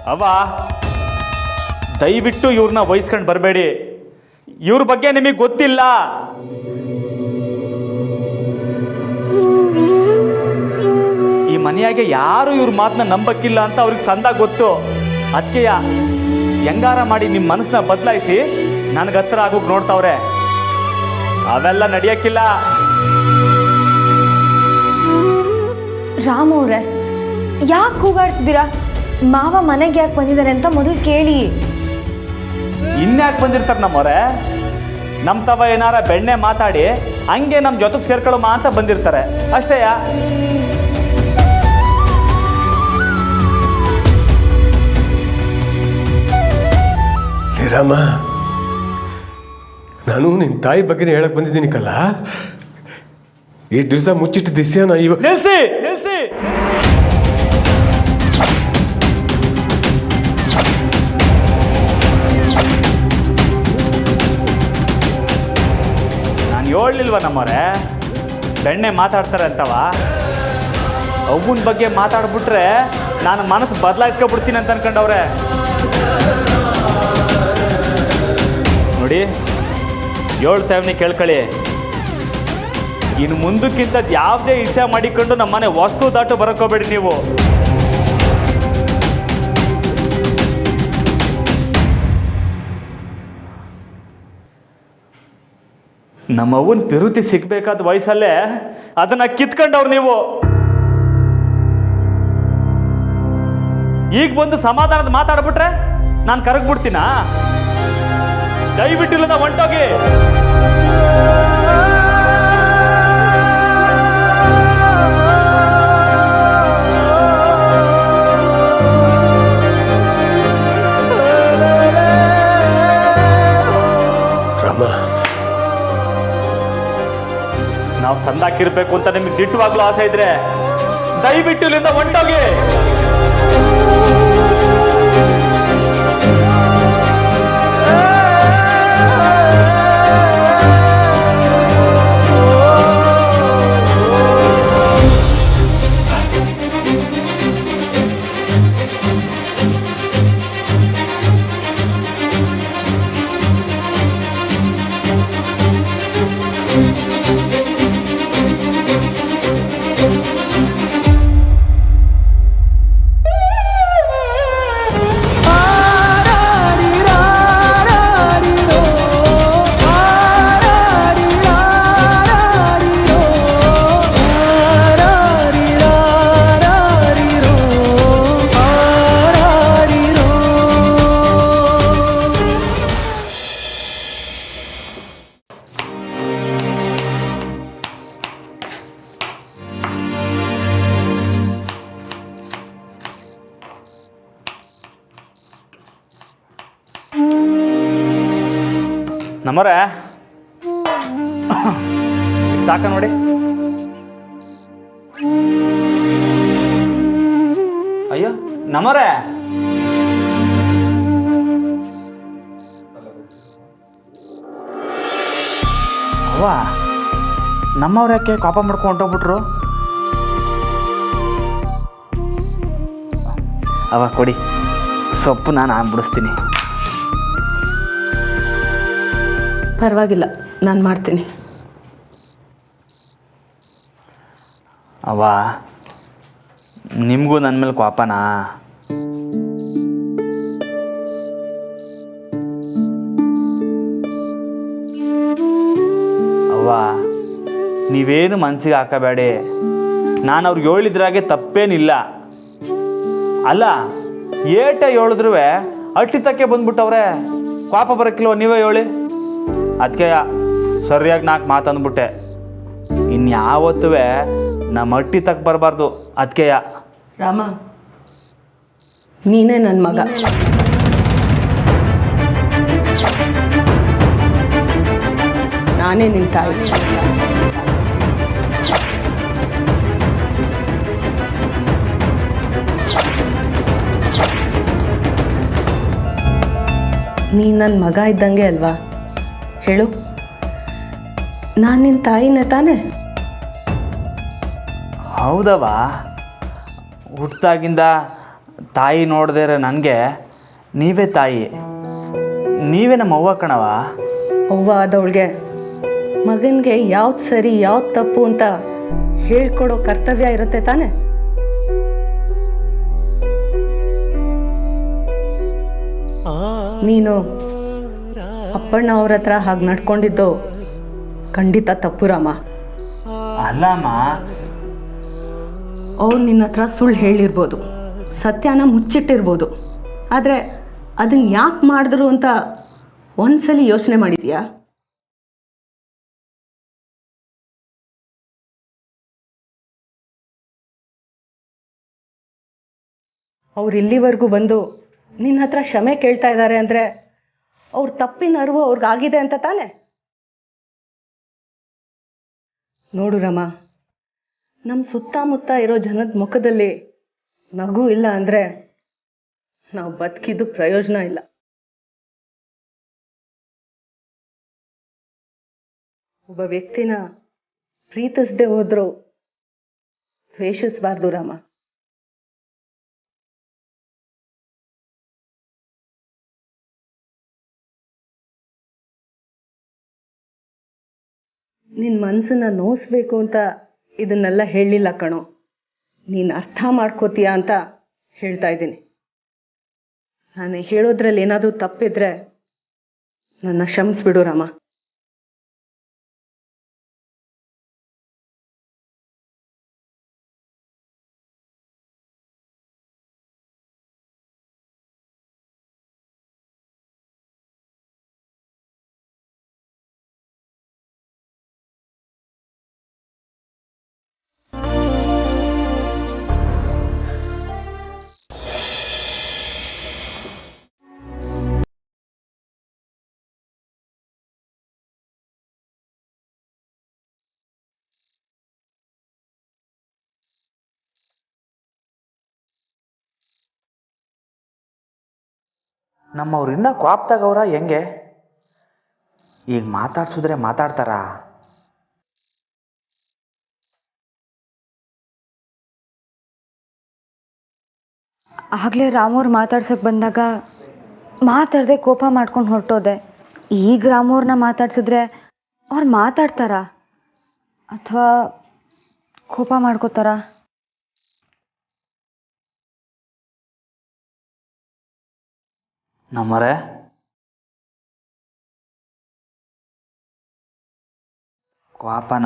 ಅವ್ವ ದಯವಿಟ್ಟು ಇವ್ರನ್ನ ವಹಿಸ್ಕೊಂಡು ಬರಬೇಡಿ. ಇವ್ರ ಬಗ್ಗೆ ನಿಮಗೆ ಗೊತ್ತಿಲ್ಲ. ಈ ಮನೆಯಾಗೆ ಯಾರು ಇವ್ರ ಮಾತನ್ನ ನಂಬಕ್ಕಿಲ್ಲ ಅಂತ ಅವ್ರಿಗೆ ಸಂದಾಗ ಗೊತ್ತು. ಅದಕ್ಕೆ ಹೆಂಗಾರ ಮಾಡಿ ನಿಮ್ಮ ಮನಸ್ಸನ್ನ ಬದಲಾಯಿಸಿ ನನಗೆ ಹತ್ರ ಆಗೋಕೆ ನೋಡ್ತಾವ್ರೆ. ಅವೆಲ್ಲ ನಡೆಯಕ್ಕಿಲ್ಲ. ರಾಮ್ ಅವ್ರೆ, ಯಾಕೆ ಕೂಗಾಡ್ತಿದ್ದೀರಾ? ಮಾವ ಮನೆಗೆ ಯಾಕೆ ಬಂದಿದ್ದಾರೆ ಅಂತ ಮೊದಲು ಕೇಳಿ. ಇನ್ಯಾಕೆ ಬಂದಿರ್ತಾರೆ ನಮ್ಮವ್ರೆ? ನಮ್ಮ ತವ ಏನಾರ ಬೆಣ್ಣೆ ಮಾತಾಡಿ ಹಂಗೆ ನಮ್ಮ ಜೊತೆಗೆ ಸೇರ್ಕೊಳ್ಳೋಮ ಅಂತ ಬಂದಿರ್ತಾರೆ ಅಷ್ಟೇಯ. ರಾಮ, ನಾನು ನಿನ್ನ ತಾಯಿ ಬಗ್ಗೆ ಹೇಳಕ್ ಬಂದಿದ್ದೀನಿ ಕಲ್ಲ. ಈ ದಿವಸ ಮುಚ್ಚಿಟ್ಟು ದಿಸ್ಯಾನ ನಿಲ್ಸಿ ನಿಲ್ಸಿ. ನಾನು ಹೇಳಲಿಲ್ವ ನಮ್ಮವ್ರೆ ಬೆಣ್ಣೆ ಮಾತಾಡ್ತಾರೆ ಅಂತವ? ಅವ್ವನ ಬಗ್ಗೆ ಮಾತಾಡ್ಬಿಟ್ರೆ ನಾನು ಮನಸ್ಸು ಬದಲಾಯಿಸ್ಕೊಬಿಡ್ತೀನಿ ಅಂತ ಅನ್ಕೊಂಡವ್ರೆ. ನೋಡಿ, ಹೇಳ್ತೇವನಿ ಕೇಳ್ಕೊಳ್ಳಿ. ಇನ್ನು ಮುಂದಕ್ಕಿಂತ ಯಾವುದೇ ಇಸೆ ಮಾಡಿಕೊಂಡು ನಮ್ಮನೆ ವಸ್ತು ದಾಟು ಬರಕೋಬೇಡಿ ನೀವು. ನಮ್ಮವ್ವನ ಪಿರುತಿ ಸಿಗ್ಬೇಕಾದ ವಯಸ್ಸಲ್ಲೇ ಅದನ್ನ ಕಿತ್ಕೊಂಡವ್ರು ನೀವು. ಈಗ ಬಂದು ಸಮಾಧಾನದ ಮಾತಾಡ್ಬಿಟ್ರೆ ನಾನು ಕರಗ್ಬಿಡ್ತೀನಾ? ದಯವಿಟ್ಟಿಲ್ಲದ ಹೊಂಟೋಗಿ. ರಾಮ, ನಾವು ಸಂದಾಕಿರ್ಬೇಕು ಅಂತ ನಿಮ್ಗೆ ದಿಟ್ಟವಾಗ್ಲೂ ಆಸೆ ಇದ್ರೆ ದಯವಿಟ್ಟು ಇಲ್ಲಿಂದ ಹೊಂಟೋಗಿ. ನಮ್ಮರೆ ಸಾಕ ನೋಡಿ. ಅಯ್ಯೋ ನಮ್ಮರೆ, ಅವ್ವ ನಮ್ಮವ್ರು ಯಾಕೆ ಕಾಪ ಮಾಡ್ಕೊಂಡು ಹೊಂಟೋಗ್ಬಿಟ್ರು? ಅವ ಕೊಡಿ ಸೊಪ್ಪು, ನಾನು ಬಿಡಿಸ್ತೀನಿ. ಪರವಾಗಿಲ್ಲ, ನಾನು ಮಾಡ್ತೀನಿ. ಅವ್ವ ನಿಮಗೂ ನನ್ನ ಮೇಲೆ ಕೋಪನಾ? ಅವ್ವ ನೀವೇನು ಮನಸ್ಸಿಗೆ ಹಾಕಬೇಡಿ. ನಾನು ಅವ್ರಿಗೆ ಹೇಳಿದ್ರಾಗೆ ತಪ್ಪೇನಿಲ್ಲ. ಅಲ್ಲ, ಏಟ ಹೇಳಿದ್ರು ಅಟ್ಟಿತಕ್ಕೆ ಬಂದ್ಬಿಟ್ಟವ್ರೆ. ಕೋಪ ಬರೋಕ್ಕಿಲ್ವ ನೀವೇ ಹೇಳಿ? ಅದಕ್ಕೆ ಸರಿಯಾಗಿ 4 ಮಾತು ಅಂದ್ಬಿಟ್ಟೆ. ಇನ್ಯಾವತ್ತೂ ನಮ್ಮ ಅಟ್ಟಿ ತಕ್ಕ ಬರಬಾರ್ದು. ಅದಕ್ಕೆ ರಾಮ, ನೀನೇ ನನ್ನ ಮಗ. ನಾನೇ ನಿನ್ನ ತಾಯಿ. ನೀ ನನ್ನ ಮಗ ಇದ್ದಂಗೆ ಅಲ್ವಾ? ಹೇಳು, ನಾನು ನಿನ್ನ ತಾಯಿನೇ ತಾನೇ? ಹೌದವ, ಹುಟ್ಟಿದಾಗಿಂದ ತಾಯಿ ನೋಡ್ದೇರೆ ನನಗೆ ನೀವೇ ತಾಯಿ, ನೀವೇ ನಮ್ಮ ಅವ್ವ ಕಣವ. ಅವ್ವ ಆದವಳಿಗೆ ಮಗನಿಗೆ ಯಾವ್ದು ಸರಿ ಯಾವ್ದು ತಪ್ಪು ಅಂತ ಹೇಳ್ಕೊಡೋ ಕರ್ತವ್ಯ ಇರುತ್ತೆ ತಾನೆ. ನೀನು ಅಪ್ಪಣ್ಣ ಅವ್ರ ಹತ್ರ ಹಾಗೆ ನಡ್ಕೊಂಡಿದ್ದು ಖಂಡಿತ ತಪ್ಪು ರಾಮ. ಅಲ್ಲಮ್ಮ, ಅವ್ರು ನಿನ್ನ ಹತ್ರ ಸುಳ್ಳು ಹೇಳಿರ್ಬೋದು, ಸತ್ಯನ ಮುಚ್ಚಿಟ್ಟಿರ್ಬೋದು, ಆದರೆ ಅದನ್ನು ಯಾಕೆ ಮಾಡಿದ್ರು ಅಂತ ಒಂದ್ಸಲಿ ಯೋಚನೆ ಮಾಡಿದ್ಯಾ? ಅವ್ರು ಇಲ್ಲಿವರೆಗೂ ಬಂದು ನಿನ್ನ ಹತ್ರ ಕ್ಷಮೆ ಕೇಳ್ತಾ ಇದ್ದಾರೆ ಅಂದರೆ ಅವ್ರ ತಪ್ಪಿನ ಅರಿವು ಅವ್ರಿಗಾಗಿದೆ ಅಂತ ತಾನೆ. ನೋಡು ರಮ, ನಮ್ಮ ಸುತ್ತಮುತ್ತ ಇರೋ ಜನದ ಮುಖದಲ್ಲಿ ನಗು ಇಲ್ಲ ಅಂದರೆ ನಾವು ಬದುಕಿದ್ದು ಪ್ರಯೋಜನ ಇಲ್ಲ. ಒಬ್ಬ ವ್ಯಕ್ತಿನ ಪ್ರೀತಿಸದೆ ಹೋದ್ರು ದ್ವೇಷಿಸಬಾರ್ದು ರಾಮ. ನಿನ್ನ ಮನಸ್ಸನ್ನ ನೋಯಿಸ್ಬೇಕು ಅಂತ ಇದನ್ನೆಲ್ಲ ಹೇಳಲಿಲ್ಲ ಕಣೋ, ನೀನು ಅರ್ಥ ಮಾಡ್ಕೋತೀಯ ಅಂತ ಹೇಳ್ತಾ ಇದ್ದೀನಿ. ನಾನು ಹೇಳೋದ್ರಲ್ಲಿ ಏನಾದರೂ ತಪ್ಪಿದ್ರೆ ನನ್ನ ಕ್ಷಮಿಸ್ಬಿಡು ರಾಮ. ನಮ್ಮವ್ರು ಇನ್ನೂ ಕ್ವಾಪ್ತಾಗವ್ರ ಹೆಂಗೆ? ಈಗ ಮಾತಾಡ್ಸಿದ್ರೆ ಮಾತಾಡ್ತಾರ? ಆಗಲೇ ರಾಮವ್ರು ಮಾತಾಡ್ಸೋಕೆ ಬಂದಾಗ ಮಾತಾಡದೆ ಕೋಪ ಮಾಡ್ಕೊಂಡು ಹೊರಟೋದೆ. ಈಗ ರಾಮವ್ರನ್ನ ಮಾತಾಡ್ಸಿದ್ರೆ ಅವ್ರು ಮಾತಾಡ್ತಾರ ಅಥವಾ ಕೋಪ ಮಾಡ್ಕೋತಾರ? ನಮ್ಮರೆ ಕ್ವಾಪನ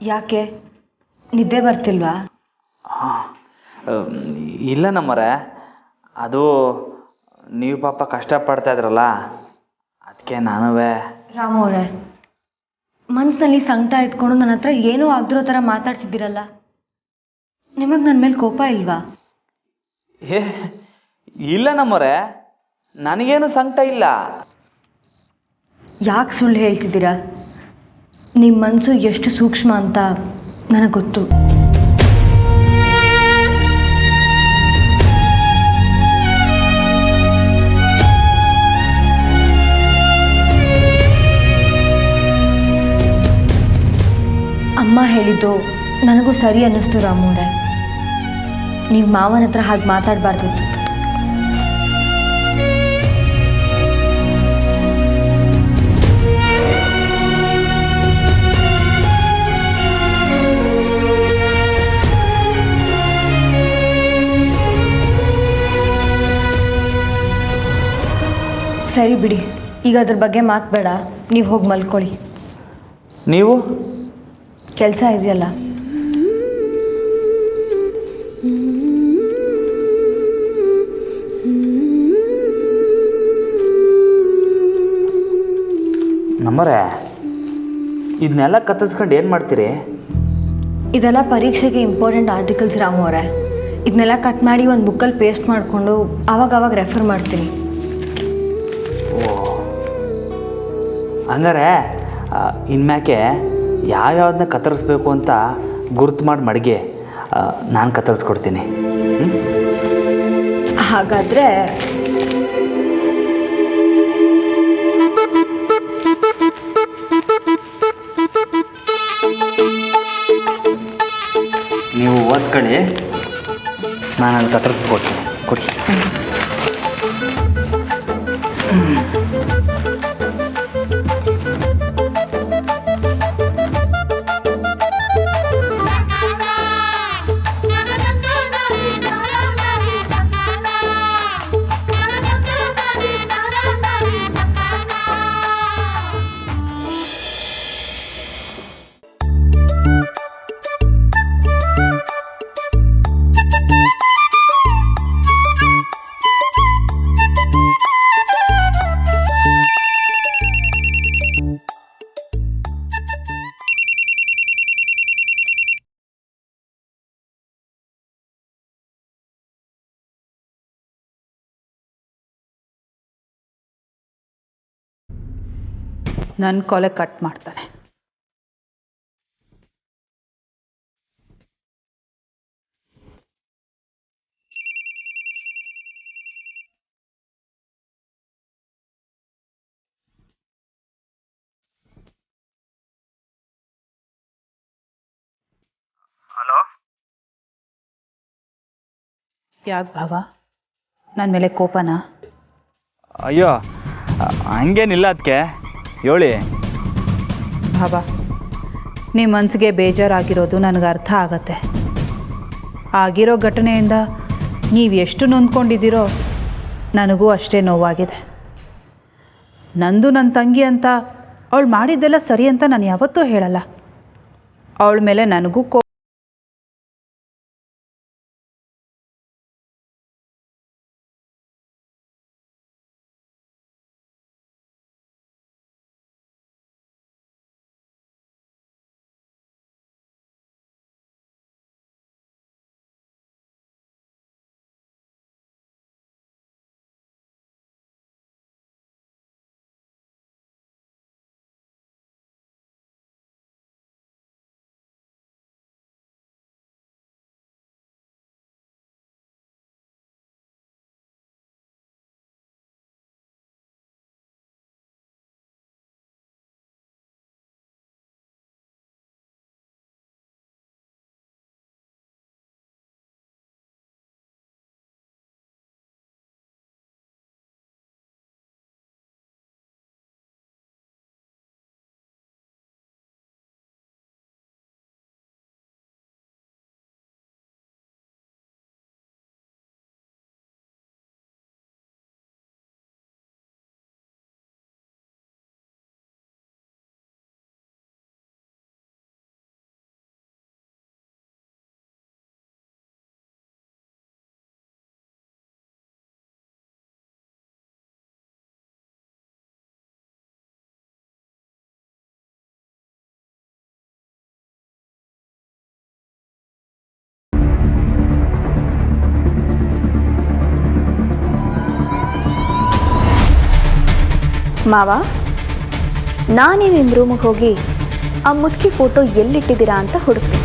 ಯಾಕೆ ನಿದ್ದೆ ಬರ್ತಿಲ್ವಾ? ಇಲ್ಲ ನಮ್ಮರೆ, ಅದು ನೀವು ಪಾಪ ಕಷ್ಟಪಡ್ತಾ ಇದ್ರಲ್ಲ ಅದಕ್ಕೆ ನಾನುವೇ. ರಾಮವ್ರೆ, ಮನಸ್ಸಿನಲ್ಲಿ ಸಂಕಟ ಇಟ್ಕೊಂಡು ನನ್ನ ಹತ್ರ ಏನೂ ಆಗದಿರೋ ಥರ ಮಾತಾಡ್ತಿದ್ದೀರಲ್ಲ, ನಿಮಗೆ ನನ್ನ ಮೇಲೆ ಕೋಪ ಇಲ್ವಾ? ಇಲ್ಲ ನಮ್ಮರೆ, ನನಗೇನು ಸಂಕಟ ಇಲ್ಲ. ಯಾಕೆ ಸುಳ್ಳು ಹೇಳ್ತಿದ್ದೀರಾ? ನಿಮ್ಮ ಮನಸ್ಸು ಎಷ್ಟು ಸೂಕ್ಷ್ಮ ಅಂತ ನನಗೆ ಗೊತ್ತು. ಅಮ್ಮ ಹೇಳಿದ್ದು ನನಗೂ ಸರಿ ಅನ್ನಿಸ್ತು ರಾಮವ್ರೆ. ನೀವು ಮಾವನ ಹತ್ರ ಹಾಗೆ ಮಾತಾಡಬಾರ್ದಿತ್ತು. ಸರಿ ಬಿಡಿ, ಈಗ ಅದ್ರ ಬಗ್ಗೆ ಮಾತಬೇಡ, ನೀವು ಹೋಗಿ ಮಲ್ಕೊಳ್ಳಿ. ನೀವು ಕೆಲಸ ಇದೆಯಲ್ಲ. ನಮ್ಮರೆ, ಇದನ್ನೆಲ್ಲ ಕತ್ತಿಸ್ಕೊಂಡು ಏನು ಮಾಡ್ತೀರಿ? ಇದೆಲ್ಲ ಪರೀಕ್ಷೆಗೆ ಇಂಪಾರ್ಟೆಂಟ್ ಆರ್ಟಿಕಲ್ಸ್ ರಾಮವ್ರೆ. ಇದನ್ನೆಲ್ಲ ಕಟ್ ಮಾಡಿ ಒಂದು ಬುಕ್ಕಲ್ಲಿ ಪೇಸ್ಟ್ ಮಾಡಿಕೊಂಡು ಆವಾಗವಾಗ ರೆಫರ್ ಮಾಡ್ತೀನಿ. ಹಂಗಾರೆ ಇನ್ಮ್ಯಾಕೆ ಯಾವ್ಯಾವ್ದನ್ನ ಕತ್ತರಿಸ್ಬೇಕು ಅಂತ ಗುರ್ತು ಮಾಡಿ ಮಡಗಿ, ನಾನು ಕತ್ತರಿಸ್ಕೊಡ್ತೀನಿ. ಹಾಗಾದರೆ ನೀವು ಓದ್ಕೊಳ್ಳಿ, ನಾನು ಅಲ್ಲಿ ಕತ್ತರಿಸ್ಕೊಡ್ತೀನಿ. ಕೊಡಿ. ನನ್ನ ಕೊಲೆ ಕಟ್ ಮಾಡ್ತಾನೆ. ಹಲೋ, ಯಾಕೆ ಭಾವ, ನನ್ನ ಮೇಲೆ ಕೋಪನಾ? ಅಯ್ಯೋ ಹಂಗೇನಿಲ್ಲ. ಅದಕ್ಕೆ ಹೇಳಿ. ಭಾವ, ನಿಮ್ಮ ಮನಸ್ಸಿಗೆ ಬೇಜಾರಾಗಿರೋದು ನನಗೆ ಅರ್ಥ ಆಗತ್ತೆ. ಆಗಿರೋ ಘಟನೆಯಿಂದ ನೀವು ಎಷ್ಟು ನೊಂದ್ಕೊಂಡಿದ್ದೀರೋ ನನಗೂ ಅಷ್ಟೇ ನೋವಾಗಿದೆ. ನಂದು ನನ್ನ ತಂಗಿ ಅಂತ ಅವಳು ಮಾಡಿದ್ದೆಲ್ಲ ಸರಿ ಅಂತ ನಾನು ಯಾವತ್ತೂ ಹೇಳಲ್ಲ. ಅವಳ ಮೇಲೆ ನನಗೂ ಮಾವ, ನಾನೇ ನಿಮ್ಮ ರೂಮಿಗೆ ಹೋಗಿ ಆ ಮುದುಕಿ ಫೋಟೋ ಎಲ್ಲಿಟ್ಟಿದ್ದೀರಾ ಅಂತ ಹುಡುಕ್ತೀನಿ.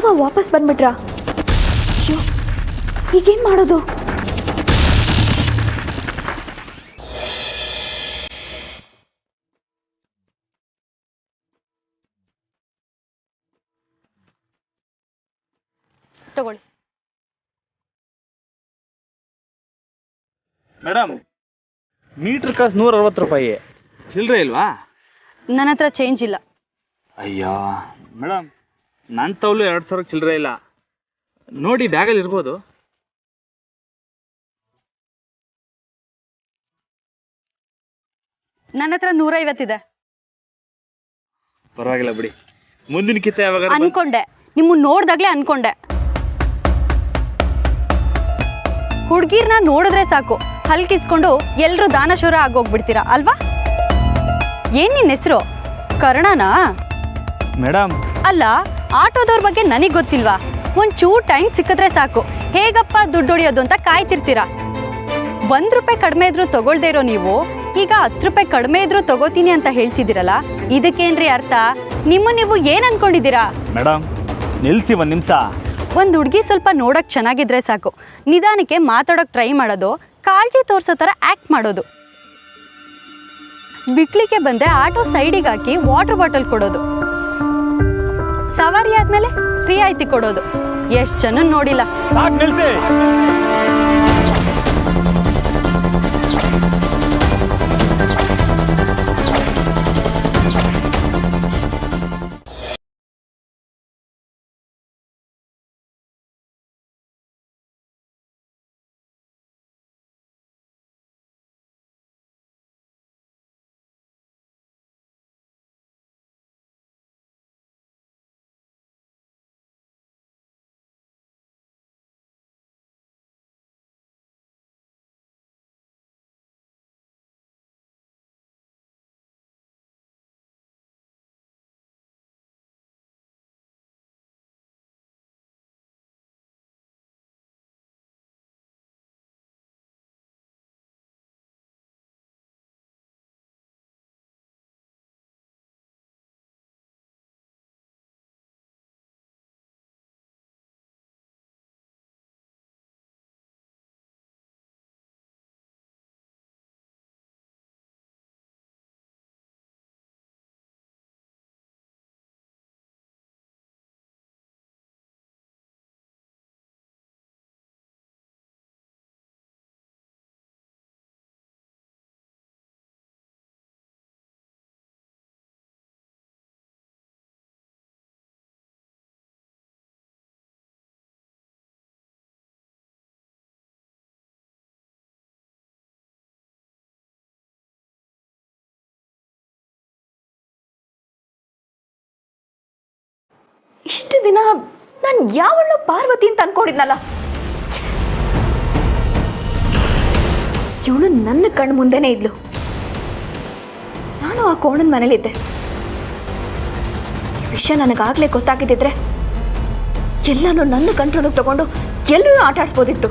ಮಾವ ವಾಪಸ್ ಬಂದ್ಬಿಟ್ರಾ? ಅಯ್ಯೋ, ಈಗೇನು ಮಾಡೋದು? ತಗೊಳ್ಳಿ. ಮೇಡಮ್, ಮೀಟ್ರ್ ಕಾಸು 160 ರೂಪಾಯಿ. ಚಿಲ್ಲರೆ ಇಲ್ವಾ? ನನ್ನ ಹತ್ರ ಚೇಂಜ್ ಇಲ್ಲ. ಅಯ್ಯೋ ಮೇಡಮ್, ನನ್ನ ತವಲು 2000 ಚಿಲ್ಲರೆ ಇಲ್ಲ. ನೋಡಿ, ಬ್ಯಾಗಲ್ಲಿ ಇರ್ಬೋದು. ನನ್ನ ಹತ್ರ 150 ಇದೆ. ಪರವಾಗಿಲ್ಲ ಬಿಡಿ, ಮುಂದಿನ ಕಿತ್ತ ಯಾವಾಗ ಅನ್ಕೊಂಡೆ, ನಿಮ್ಮನ್ನ ನೋಡ್ದಾಗ್ಲೇ ಅನ್ಕೊಂಡೆ. ಹುಡುಗಿರ್ನ ನೋಡಿದ್ರೆ ಸಾಕು ಹಲ್ಕಿಸ್ಕೊಂಡು ಎಲ್ಲರೂ ದಾನಶೂರ ಆಗೋಗ್ಬಿಡ್ತೀರಾ ಅಲ್ವಾ? ಏನ್ ನಿನ್ನ ಹೆಸರು? ಕರ್ಣನಾ? ಮೇಡಮ್, ಅಲ್ಲ, ಆಟೋದವ್ರ ಬಗ್ಗೆ ನನಗೆ ಗೊತ್ತಿಲ್ವಾ? ಒಂಚೂರು ಟೈಮ್ ಸಿಕ್ಕಿದ್ರೆ ಸಾಕು ಹೇಗಪ್ಪ ದುಡ್ಡು ಹೊಡಿಯೋದು ಅಂತ ಕಾಯ್ತಿರ್ತೀರಾ. 1 ರೂಪಾಯಿ ಕಡಿಮೆ ಇದ್ರೂ ತಗೊಳ್ದೇ ಇರೋ ನೀವು ಈಗ 10 ರೂಪಾಯಿ ಕಡಿಮೆ ಇದ್ರೂ ತಗೋತೀನಿ ಅಂತ ಹೇಳ್ತಿದ್ದೀರಲ್ಲ, ಇದಕ್ಕೇನ್ರಿ ಅರ್ಥ? ನೀವು ಏನ್ ಅನ್ಕೊಂಡಿದ್ದೀರಾ? ಮೇಡಮ್ ನಿಲ್ಸಿ ಒಂದು ನಿಮಿಷ. ಒಂದು ಹುಡುಗಿ ಸ್ವಲ್ಪ ನೋಡೋಕೆ ಚೆನ್ನಾಗಿದ್ರೆ ಸಾಕು ನಿಧಾನಕ್ಕೆ ಮಾತಾಡೋಕೆ ಟ್ರೈ ಮಾಡೋದು, ಕಾಳಜಿ ತೋರಿಸೋ ಥರ ಆ್ಯಕ್ಟ್ ಮಾಡೋದು. ಬಿಕ್ಲಿಕ್ಕೆ ಬಂದರೆ ಆಟೋ ಸೈಡಿಗೆ ಹಾಕಿ ವಾಟರ್ ಬಾಟಲ್ ಕೊಡೋದು, ಸವಾರಿ ಆದಮೇಲೆ ರಿಯಾಯಿತಿ ಕೊಡೋದು. ಎಷ್ಟು ಜನ ನೋಡಿಲ್ಲ. ಸಾಕು, ನಿಲ್ಸಿ. ಇಷ್ಟು ದಿನ ನಾನು ಯಾವಳು ಪಾರ್ವತಿ ಅಂತ ಅನ್ಕೊಂಡಿದ್ನಲ್ಲ, ಇವಳು ನನ್ನ ಕಣ್ಣು ಮುಂದೆನೇ ಇದ್ಲು. ನಾನು ಆ ಕೋಣನ ಮನೇಲಿದ್ದೆ. ಈ ವಿಷಯ ನನಗಾಗಲೇ ಗೊತ್ತಾಗಿದ್ದಿದ್ರೆ ಎಲ್ಲನೂ ನನ್ನ ಕಂಟ್ರೋಲಿಗೆ ತಗೊಂಡು ಎಲ್ಲರೂ ಆಟ ಆಡಿಸ್ಬೋದಿತ್ತು.